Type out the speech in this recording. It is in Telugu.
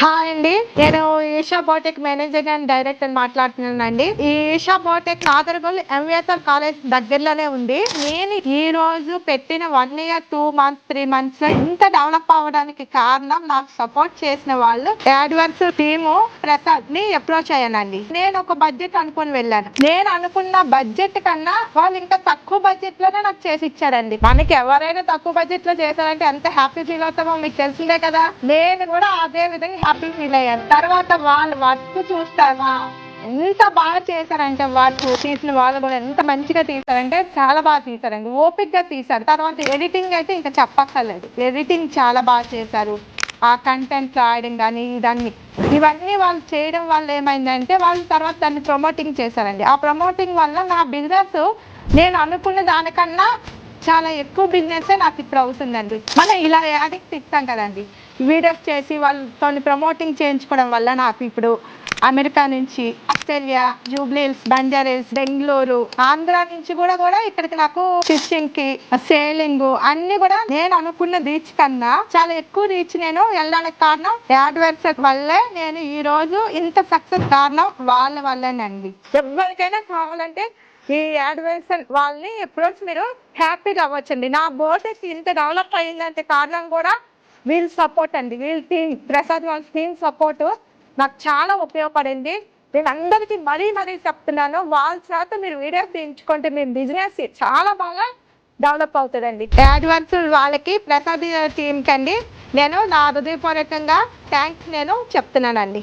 హాయ్ అండి. నేను Isha biotech manager and director మాట్లాడుతున్నానండి. ఈ ఈషా బయోటెక్ నాగర్గోల్ ఎంవిఎస్ఆర్ కాలేజ్ దగ్గరలోనే ఉంది. నేను ఈ రోజు పెట్టిన 1 year 2 months 3 months లో ఇంత డెవలప్ అవ్వడానికి కారణం నాకు సపోర్ట్ చేసిన వాళ్ళు యాడ్వర్స్ టీము ప్రసాద్ ని అప్రోచ్ అయ్యానండి. నేను ఒక బడ్జెట్ అనుకుని వెళ్ళాను. నేను అనుకున్న బడ్జెట్ కన్నా వాళ్ళు ఇంకా తక్కువ బడ్జెట్ లోనే నాకు చేసి ఇచ్చారండి. మనకి ఎవరైనా తక్కువ బడ్జెట్ లో చేశారంటే ఎంత హ్యాపీ ఫీల్ అవుతామో మీకు తెలిసిందే కదా. నేను కూడా అదే విధంగా హ్యాపీ ఫీల్ అయ్యాను. తర్వాత వాళ్ళు వర్క్ చూస్తావా ఎంత బాగా చేశారంటే, వాళ్ళు తీసిన వాళ్ళు కూడా ఎంత మంచిగా తీశారంటే చాలా బాగా తీశారండి. ఓపిక్ గా తీశారు. తర్వాత ఎడిటింగ్ అయితే ఇంకా చెప్పక్కర్లేదు. ఎడిటింగ్ చాలా బాగా చేశారు. ఆ కంటెంట్ రాయడం కానీ ఇవన్నీ వాళ్ళు చేయడం వల్ల ఏమైందంటే వాళ్ళు తర్వాత దాన్ని ప్రమోటింగ్ చేశారండి. ఆ ప్రమోటింగ్ వల్ల నా బిజినెస్ నేను అనుకున్న దానికన్నా చాలా ఎక్కువ బిజినెస్ నాకు ఇప్పుడు అవుతుందండి. మనం ఇలా యాడింగ్స్ ఇస్తాం కదండి, వీడియోస్ చేసి వాళ్ళతో ప్రమోటింగ్ చేయించుకోవడం వల్ల నాకు ఇప్పుడు అమెరికా నుంచి, ఆస్ట్రేలియా, జూబ్లీహిల్స్, బంజారాహిల్స్, బెంగళూరు, ఆంధ్ర నుంచి కూడా ఇక్కడికి నాకు ఫిషింగ్ కి, సేలింగ్ అన్ని కూడా నేను అనుకున్న రీచ్ కన్నా చాలా ఎక్కువ రీచ్ నేను వెళ్ళడానికి కారణం యాడ్వర్స్ వల్లే. నేను ఈ రోజు ఇంత సక్సెస్ కారణం వాళ్ళ వల్లేనండి. ఎవరికైనా కావాలంటే ఈ యాడ్వర్స్ వాళ్ళని అప్రోచ్ మీరు హ్యాపీగా అవ్వచ్చండి. నా బోటెక్ ఇంత డెవలప్ అయ్యిందంటే కారణం కూడా వీళ్ళ సపోర్ట్ అండి. వీళ్ళ టీం ప్రసాద్ వాళ్ళ టీం సపోర్ట్ నాకు చాలా ఉపయోగపడింది. నేను అందరికీ మరీ చెప్తున్నాను, వాళ్ళ చేత మీరు వీడియోస్ తీయించుకుంటే మీ బిజినెస్ చాలా బాగా డెవలప్ అవుతుందండి. యాడ్వర్స్ వాళ్ళకి, ప్రసాద్ టీం కండి నేను నా హృదయపూర్వకంగా థ్యాంక్స్ నేను చెప్తున్నానండి.